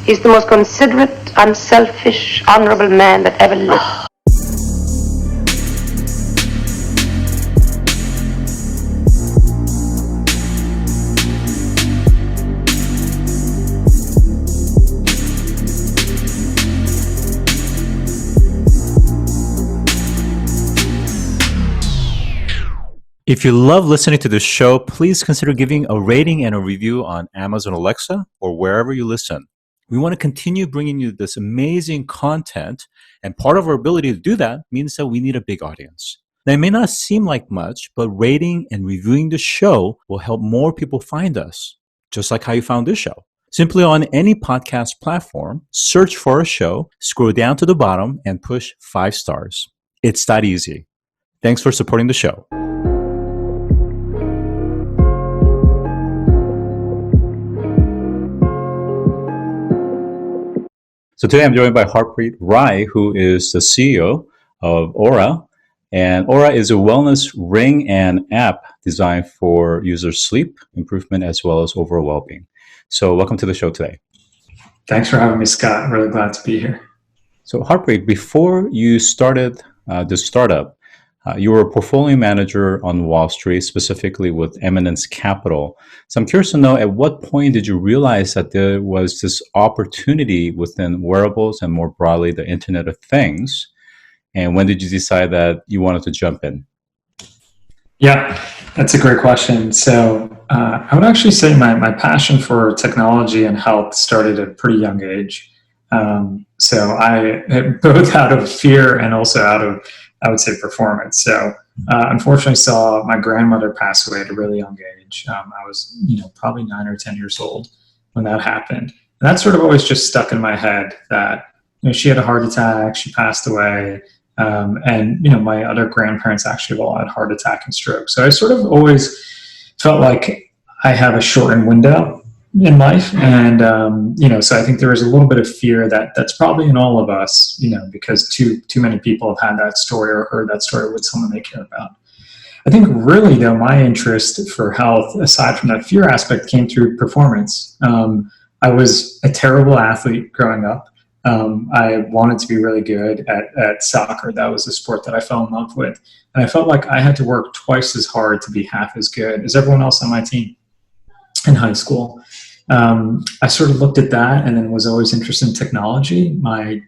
He's the most considerate, unselfish, honorable man that ever lived. If you love listening to this show, please consider giving a rating and a review on Amazon Alexa or wherever you listen. We want to continue bringing you this amazing content, and part of our ability to do that means that we need a big audience. Now, it may not seem like much, but rating and reviewing the show will help more people find us, just like how you found this show. Simply on any podcast platform, search for a show, scroll down to the bottom, and push 5 stars. It's that easy. Thanks for supporting the show. So today I'm joined by Harpreet Rai, who is the CEO of Oura. And Oura is a wellness ring and app designed for user sleep improvement as well as overall well-being. So welcome to the show today. Thanks for having me, Scott. I'm really glad to be here. So Harpreet, before you started this startup, you were a portfolio manager on Wall Street, specifically with Eminence Capital. So I'm curious to know, at what point did you realize that there was this opportunity within wearables and more broadly the Internet of Things? And when did you decide that you wanted to jump in? Yeah, that's a great question. So I would actually say my passion for technology and health started at a pretty young age. So I both out of fear and also out of, I would say, performance. So unfortunately saw my grandmother pass away at a really young age. I was, probably 9 or 10 years old when that happened. And that sort of always just stuck in my head that, she had a heart attack, she passed away. And my other grandparents actually all had heart attack and stroke. So I sort of always felt like I have a shortened window in life. And, so I think there was a little bit of fear that's probably in all of us, because too many people have had that story or heard that story with someone they care about. I think really though, my interest for health, aside from that fear aspect, came through performance. I was a terrible athlete growing up. I wanted to be really good at soccer. That was a sport that I fell in love with. And I felt like I had to work twice as hard to be half as good as everyone else on my team in high school. I sort of looked at that and then was always interested in technology. My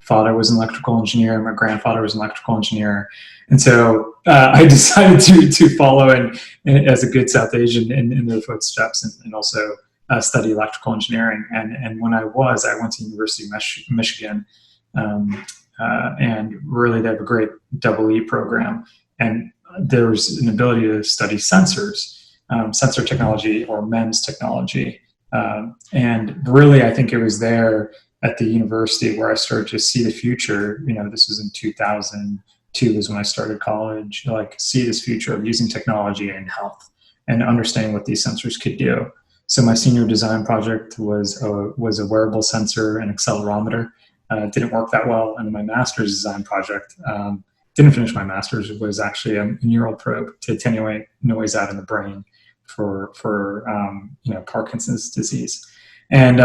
father was an electrical engineer. My grandfather was an electrical engineer. And so I decided to follow in as a good South Asian in their footsteps and also study electrical engineering. And when I went to University of Michigan, and really they have a great EE program. And there was an ability to study sensors, sensor technology or MEMS technology. And really, I think it was there at the university where I started to see the future. This was in 2002 is when I started college, see this future of using technology in health and understanding what these sensors could do. So my senior design project was a wearable sensor and accelerometer. It didn't work that well. And my master's design project, didn't finish my master's, it was actually a neural probe to attenuate noise out in the brain for Parkinson's disease. And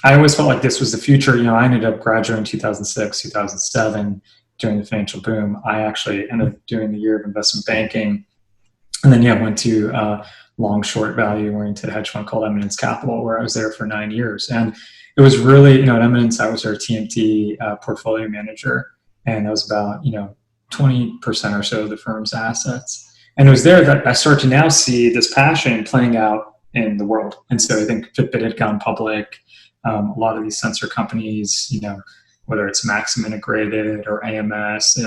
I always felt like this was the future. I ended up graduating in 2006, 2007 during the financial boom. I actually ended up doing the year of investment banking. And then, went to long, short value oriented hedge fund called Eminence Capital, where I was there for 9 years. And it was really, at Eminence, I was their TMT portfolio manager. And that was about, 20% or so of the firm's assets. And it was there that I started to now see this passion playing out in the world. And so I think Fitbit had gone public. A lot of these sensor companies, whether it's Maxim Integrated or AMS,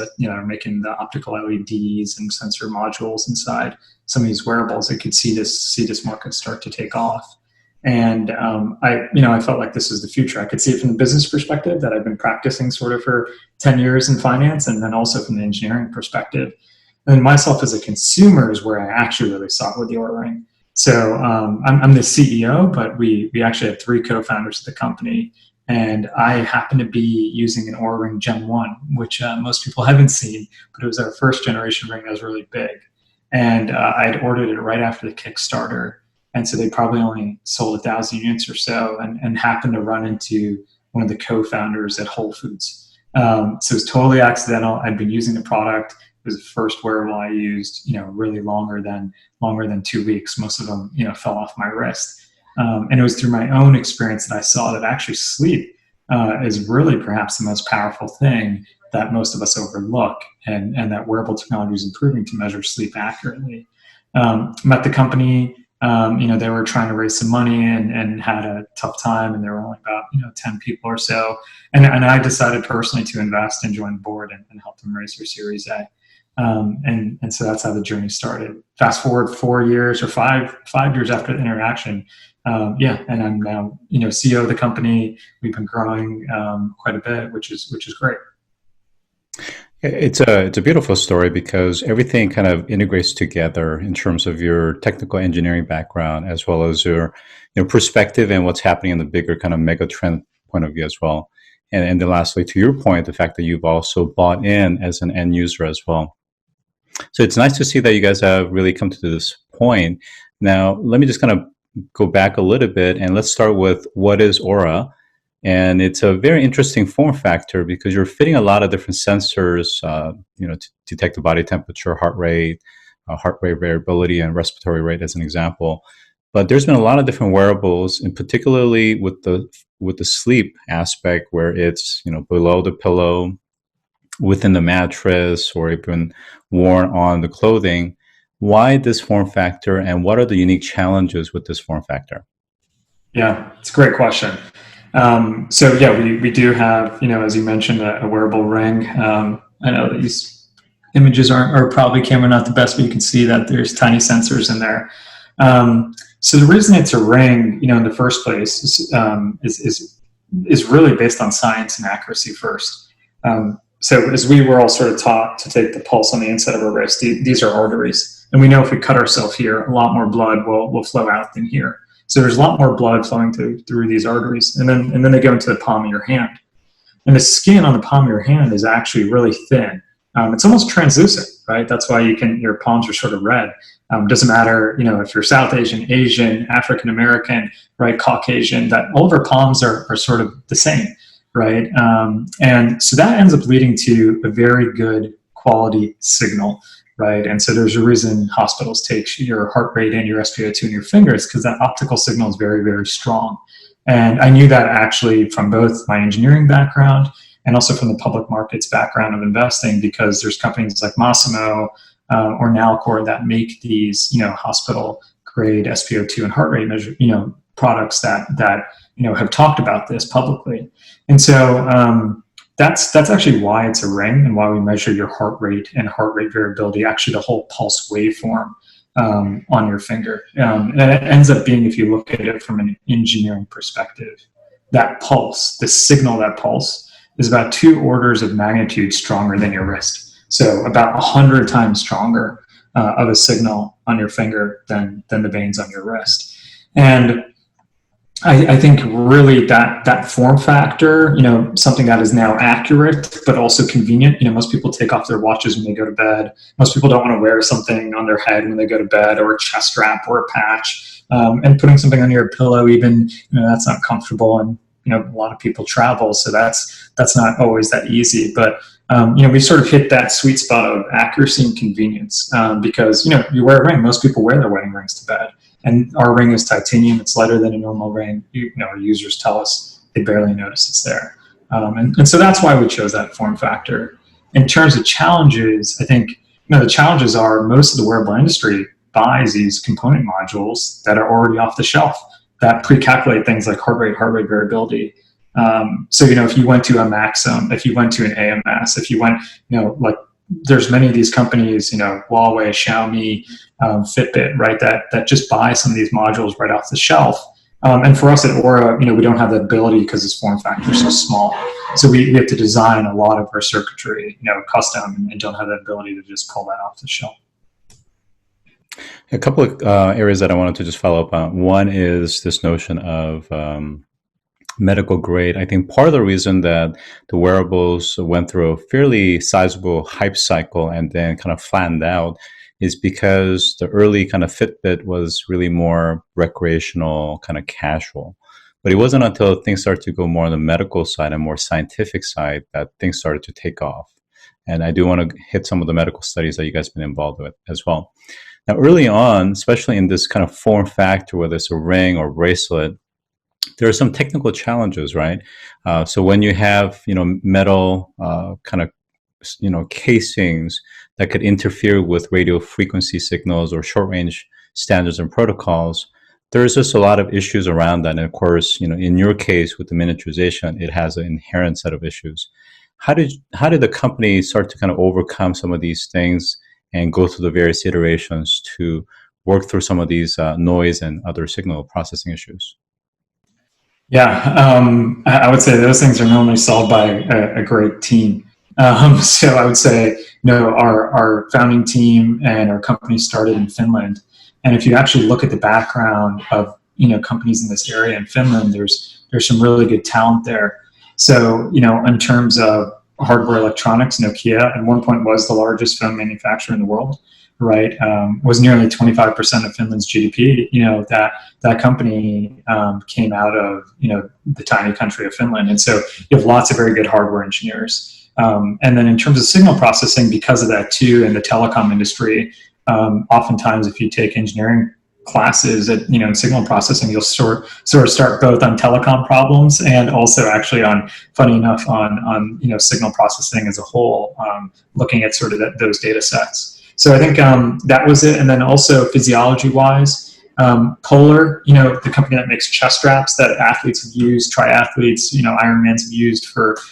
making the optical LEDs and sensor modules inside some of these wearables, I could see this market start to take off. And I felt like this was the future. I could see it from the business perspective that I've been practicing sort of for 10 years in finance, and then also from the engineering perspective. And myself as a consumer is where I actually really saw it with the Oura Ring. So I'm the CEO, but we actually have 3 co-founders of the company. And I happen to be using an Oura Ring Gen 1, which most people haven't seen, but it was our first generation ring that was really big. And I'd ordered it right after the Kickstarter. And so they probably only sold 1,000 units or so, and happened to run into one of the co-founders at Whole Foods. So it was totally accidental. I'd been using the product. It was the first wearable I used, really longer than 2 weeks. Most of them, fell off my wrist. And it was through my own experience that I saw that actually sleep is really perhaps the most powerful thing that most of us overlook, and that wearable technology is improving to measure sleep accurately. Met the company. They were trying to raise some money and had a tough time, and there were only about 10 people or so. And I decided personally to invest and join the board and help them raise their Series A. And so that's how the journey started. Fast forward 4 years or five years after the interaction, and I'm now CEO of the company. We've been growing quite a bit, which is great. It's a beautiful story because everything kind of integrates together in terms of your technical engineering background as well as your perspective and what's happening in the bigger kind of mega trend point of view as well. And then lastly, to your point, the fact that you've also bought in as an end user as well. So it's nice to see that you guys have really come to this point. Now, let me just kind of go back a little bit and let's start with what is Oura. And it's a very interesting form factor because you're fitting a lot of different sensors, to detect the body temperature, heart rate variability, and respiratory rate as an example. But there's been a lot of different wearables, and particularly with the sleep aspect, where it's below the pillow, within the mattress, or even worn on the clothing. Why this form factor, and what are the unique challenges with this form factor? Yeah, it's a great question. We do have, as you mentioned, a wearable ring. I know that these images are probably camera not the best, but you can see that there's tiny sensors in there. So the reason it's a ring, in the first place is really based on science and accuracy first. So as we were all sort of taught to take the pulse on the inside of our wrist, these are arteries. And we know if we cut ourselves here, a lot more blood will flow out than here. So there's a lot more blood flowing through these arteries. And then they go into the palm of your hand. And the skin on the palm of your hand is actually really thin. It's almost translucent, right? That's why your palms are sort of red. Doesn't matter, if you're South Asian, African American, right, Caucasian, that all of our palms are sort of the same, right? And so that ends up leading to a very good quality signal, right? And so there's a reason hospitals take your heart rate and your SpO2 in your fingers, because that optical signal is very, very strong. And I knew that actually from both my engineering background and also from the public markets background of investing, because there's companies like Masimo or Nalcor that make these, hospital grade SpO2 and heart rate measure, products that have talked about this publicly. And so that's actually why it's a ring and why we measure your heart rate and heart rate variability, actually the whole pulse waveform on your finger. And it ends up being, if you look at it from an engineering perspective, that pulse, the signal, that pulse is about 2 orders of magnitude stronger than your wrist. So about 100 times stronger of a signal on your finger than the veins on your wrist. And I think really that form factor, something that is now accurate, but also convenient. Most people take off their watches when they go to bed. Most people don't want to wear something on their head when they go to bed, or a chest strap or a patch. And putting something on your pillow, even, that's not comfortable. And, a lot of people travel, so that's not always that easy. But, we sort of hit that sweet spot of accuracy and convenience because, you wear a ring. Most people wear their wedding rings to bed. And our ring is titanium. It's lighter than a normal ring. Our users tell us they barely notice it's there. And so that's why we chose that form factor. In terms of challenges, I think the challenges are most of the wearable industry buys these component modules that are already off the shelf that pre-calculate things like heart rate variability. So, if you went to a Maxim, if you went to an AMS, if you went, there's many of these companies, Huawei, Xiaomi, Fitbit, right, that just buy some of these modules right off the shelf. And for us at Oura, we don't have that ability because this form factor is so small. So we have to design a lot of our circuitry, custom, and don't have that ability to just pull that off the shelf. A couple of areas that I wanted to just follow up on. One is this notion of medical grade. I think part of the reason that the wearables went through a fairly sizable hype cycle and then kind of flattened out is because the early kind of Fitbit was really more recreational, kind of casual. But it wasn't until things started to go more on the medical side and more scientific side that things started to take off. And I do want to hit some of the medical studies that you guys have been involved with as well. Now, early on, especially in this kind of form factor, whether it's a ring or bracelet, there are some technical challenges, right? So when you have, metal kind of, casings that could interfere with radio frequency signals or short range standards and protocols, there's just a lot of issues around that. And of course, in your case with the miniaturization, it has an inherent set of issues. How did the company start to kind of overcome some of these things and go through the various iterations to work through some of these noise and other signal processing issues? Yeah, I would say those things are normally solved by a great team. So I would say, our founding team and our company started in Finland. And if you actually look at the background of, companies in this area in Finland, there's some really good talent there. So, in terms of hardware electronics, Nokia at one point was the largest phone manufacturer in the world, right? Was nearly 25% of Finland's GDP. That company came out of, the tiny country of Finland. And so you have lots of very good hardware engineers. And then in terms of signal processing, because of that too, in the telecom industry, oftentimes if you take engineering classes at, in signal processing, you'll sort of start both on telecom problems and also actually on, funny enough, on signal processing as a whole, looking at sort of those data sets. So I think that was it. And then also physiology-wise, Polar, the company that makes chest straps that athletes have used, triathletes, Ironmans have used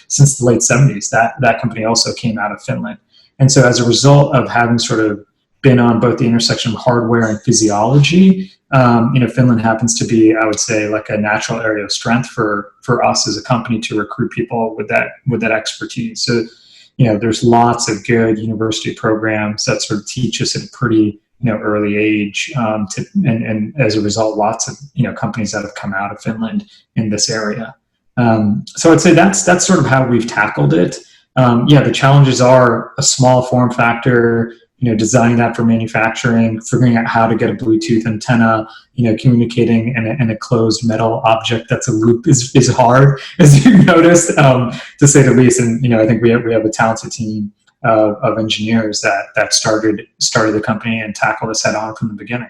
since the late 70s, that company also came out of Finland. And so as a result of having sort of been on both the intersection of hardware and physiology, Finland happens to be, I would say, like a natural area of strength for us as a company to recruit people with that expertise. So, there's lots of good university programs that sort of teach us at a pretty, early age, and as a result, lots of, companies that have come out of Finland in this area. So I'd say that's sort of how we've tackled it. The challenges are a small form factor, designing that for manufacturing, figuring out how to get a Bluetooth antenna, communicating in a closed metal object that's a loop is hard, as you've noticed, to say the least. And, I think we have a talented team of engineers that started the company and tackled this head on from the beginning.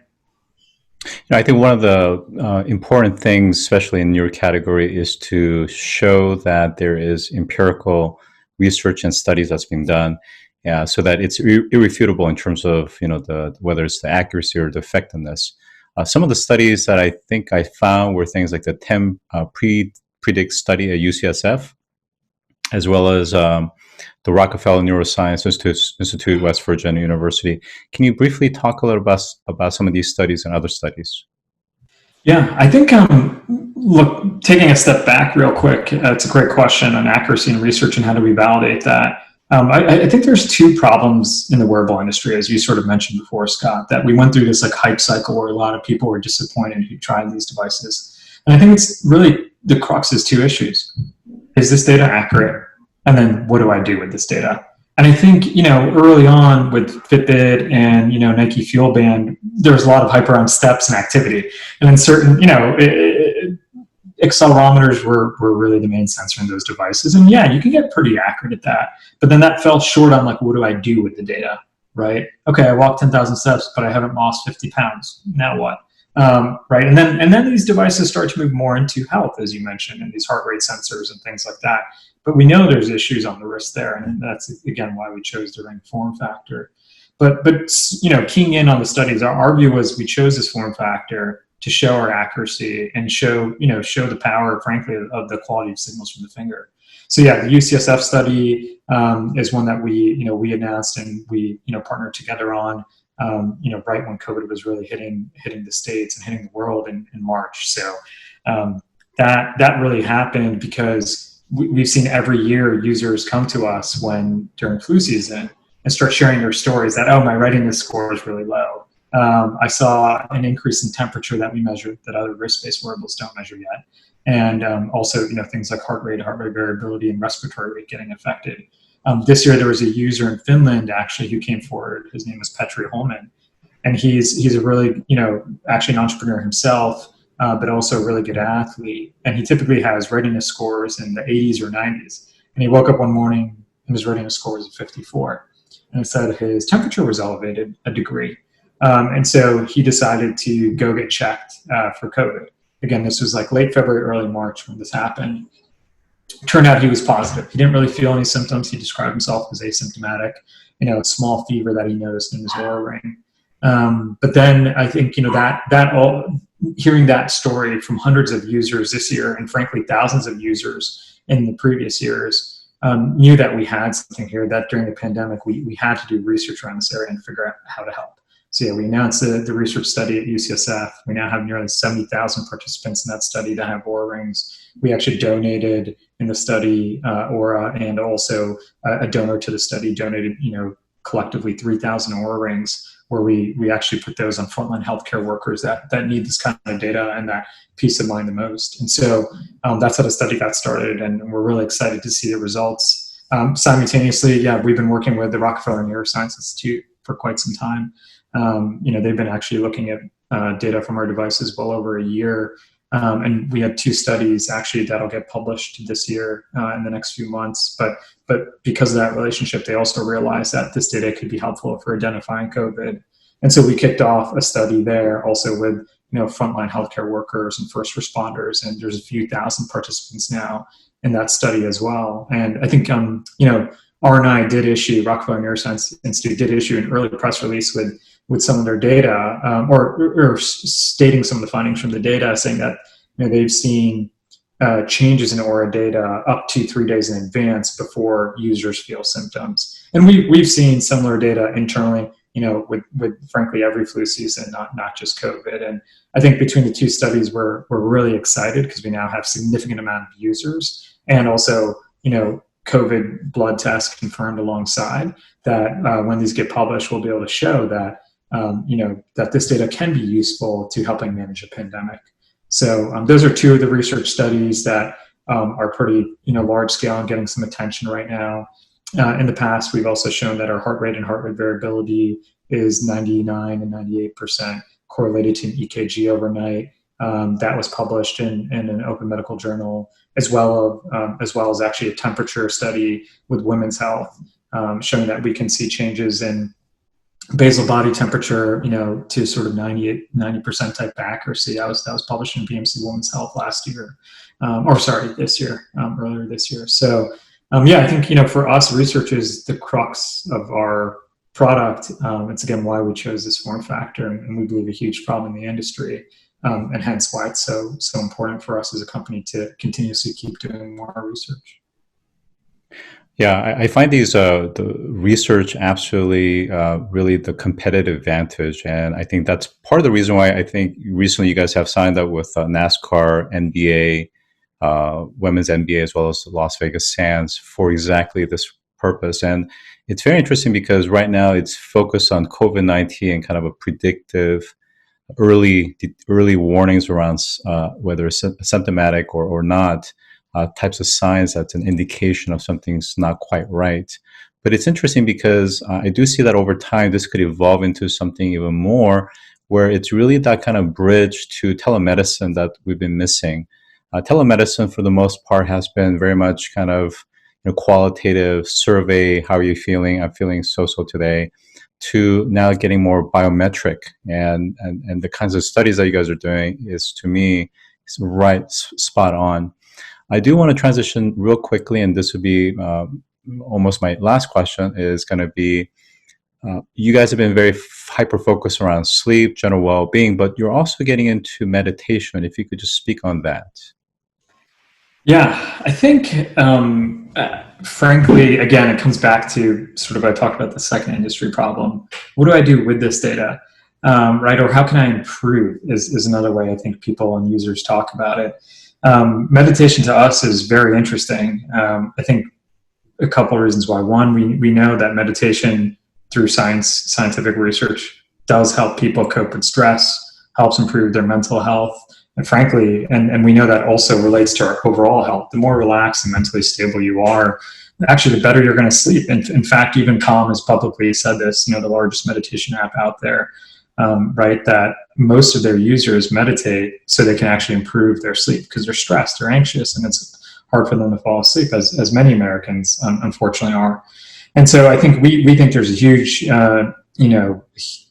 I think one of the important things, especially in your category, is to show that there is empirical research and studies that's been done. Yeah, so that it's irrefutable in terms of whether it's the accuracy or the effectiveness. Some of the studies that I think I found were things like the TEM Predict study at UCSF, as well as the Rockefeller Neuroscience Institute, West Virginia University. Can you briefly talk a little about some of these studies and other studies? Yeah, I think, look, taking a step back real quick, it's a great question on accuracy and research and how do we validate that. I think there's two problems in the wearable industry, as you sort of mentioned before, Scott, that we went through this like hype cycle where a lot of people were disappointed who tried these devices. And I think it's really the crux is two issues. Is this data accurate? And then what do I do with this data? And I think, early on with Fitbit and, Nike Fuel Band, there was a lot of hype around steps and activity. And then certain, accelerometers were really the main sensor in those devices. And yeah, you can get pretty accurate at that. But then that fell short on like, what do I do with the data, right? Okay, I walked 10,000 steps, but I haven't lost 50 pounds. Now what? Right? And then these devices start to move more into health, as you mentioned, and these heart rate sensors and things like that. But we know there's issues on the wrist there. And that's, again, why we chose the ring form factor. But keying in on the studies, our view was we chose this form factor to show our accuracy and show the power, frankly, of the quality of signals from the finger. So yeah, the UCSF study is one that we announced and we partnered together on. Right when COVID was really hitting the States and hitting the world in March. So that really happened because we've seen every year users come to us during flu season and start sharing their stories that, oh, my readiness score is really low. I saw an increase in temperature that we measured that other wrist-based wearables don't measure yet. And also, things like heart rate variability and respiratory rate getting affected. This year there was a user in Finland actually who came forward. His name was Petri Holman, and he's a really, actually an entrepreneur himself, but also a really good athlete. And he typically has readiness scores in the 80s or 90s. And he woke up one morning and his readiness score was 54. And it said his temperature was elevated a degree. And so he decided to go get checked for COVID. Again, this was like late February, early March when this happened. Turned out he was positive. He didn't really feel any symptoms. He described himself as asymptomatic, a small fever that he noticed in his Oura ring. But then I think, hearing that story from hundreds of users this year, and frankly, thousands of users in the previous years, knew that we had something here, that during the pandemic, we had to do research around this area and figure out how to help. So yeah, we announced the research study at UCSF. We now have nearly 70,000 participants in that study that have Oura rings. We actually donated in the study Oura, and also a donor to the study donated, collectively 3,000 Oura rings, where we actually put those on frontline healthcare workers that need this kind of data and that peace of mind the most. And so that's how the study got started, and we're really excited to see the results. Simultaneously, we've been working with the Rockefeller Neuroscience Institute for quite some time. They've been actually looking at data from our devices well over a year. And we had 2 studies actually that'll get published this year in the next few months. But because of that relationship, they also realized that this data could be helpful for identifying COVID. And so we kicked off a study there also with, frontline healthcare workers and first responders. And there's a few thousand participants now in that study as well. And I think, R&I did issue, Rockefeller Neuroscience Institute did issue an early press release with some of their data, or stating some of the findings from the data, saying that they've seen changes in Oura data up to 3 days in advance before users feel symptoms. And we've seen similar data internally, with frankly every flu season, not just COVID. And I think between the 2 studies, we're really excited because we now have significant amount of users, and also COVID blood tests confirmed alongside that. When these get published, we'll be able to show that that this data can be useful to helping manage a pandemic. So those are 2 of the research studies that are pretty large scale and getting some attention right now. In the past, we've also shown that our heart rate and heart rate variability is 99 and 98% correlated to an EKG overnight. That was published in an open medical journal, as well as actually a temperature study with Women's Health, showing that we can see changes in basal body temperature, to sort of 90% type accuracy. That was published in BMC Women's Health last year, this year, earlier this year. So, I think, for us, research is the crux of our product. It's again why we chose this form factor, and we believe a huge problem in the industry, and hence why it's so important for us as a company to continuously keep doing more research. Yeah, I find the research absolutely really the competitive advantage, and I think that's part of the reason why I think recently you guys have signed up with NASCAR, NBA, Women's NBA, as well as the Las Vegas Sands for exactly this purpose. And it's very interesting because right now it's focused on COVID-19 and kind of a predictive early warnings around whether it's symptomatic or not. Types of signs that's an indication of something's not quite right. But it's interesting because I do see that over time this could evolve into something even more, where it's really that kind of bridge to telemedicine that we've been missing. Telemedicine, for the most part, has been very much kind of qualitative survey. How are you feeling? I'm feeling so today. To now getting more biometric, and the kinds of studies that you guys are doing is, to me, is right spot on. I do want to transition real quickly, and this would be almost my last question, is going to be, you guys have been very hyper-focused around sleep, general well-being, but you're also getting into meditation. If you could just speak on that. Yeah, I think, frankly, again, it comes back to sort of, I talked about the second industry problem. What do I do with this data? Right? Or how can I improve is another way I think people and users talk about it. Meditation to us is very interesting. I think a couple of reasons why. One, we know that meditation through scientific research does help people cope with stress, helps improve their mental health. And frankly, and we know that also relates to our overall health. The more relaxed and mentally stable you are, actually, the better you're going to sleep. In fact, even Calm has publicly said this, the largest meditation app out there, right, that most of their users meditate so they can actually improve their sleep because they're stressed, they're anxious, and it's hard for them to fall asleep, as many Americans unfortunately are. And so I think we think there's a huge, a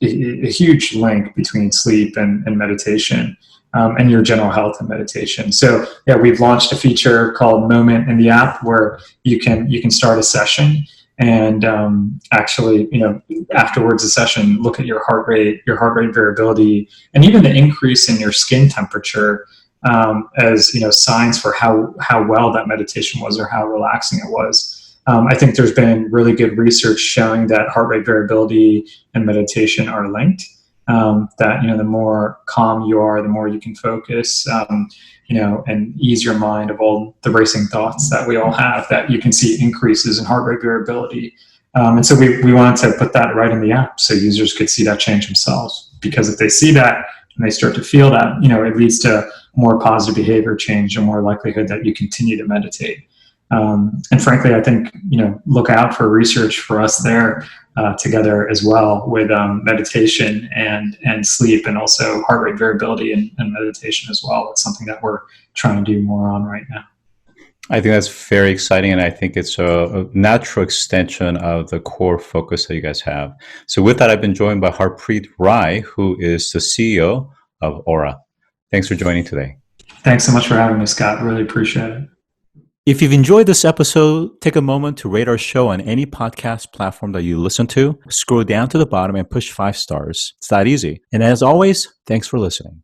huge link between sleep and meditation, and your general health and meditation. So yeah, we've launched a feature called Moment in the app where you can start a session and actually, afterwards the session, look at your heart rate variability, and even the increase in your skin temperature as signs for how well that meditation was or how relaxing it was. I think there's been really good research showing that heart rate variability and meditation are linked. That the more calm you are, the more you can focus, and ease your mind of all the racing thoughts that we all have. That you can see increases in heart rate variability, and so we wanted to put that right in the app so users could see that change themselves. Because if they see that and they start to feel that, it leads to more positive behavior change and more likelihood that you continue to meditate. And frankly, I think, look out for research for us there together as well with meditation and sleep, and also heart rate variability and meditation as well. It's something that we're trying to do more on right now. I think that's very exciting, and I think it's a natural extension of the core focus that you guys have. So with that, I've been joined by Harpreet Rai, who is the CEO of Oura. Thanks for joining today. Thanks so much for having me, Scott. Really appreciate it. If you've enjoyed this episode, take a moment to rate our show on any podcast platform that you listen to. Scroll down to the bottom and push 5 stars. It's that easy. And as always, thanks for listening.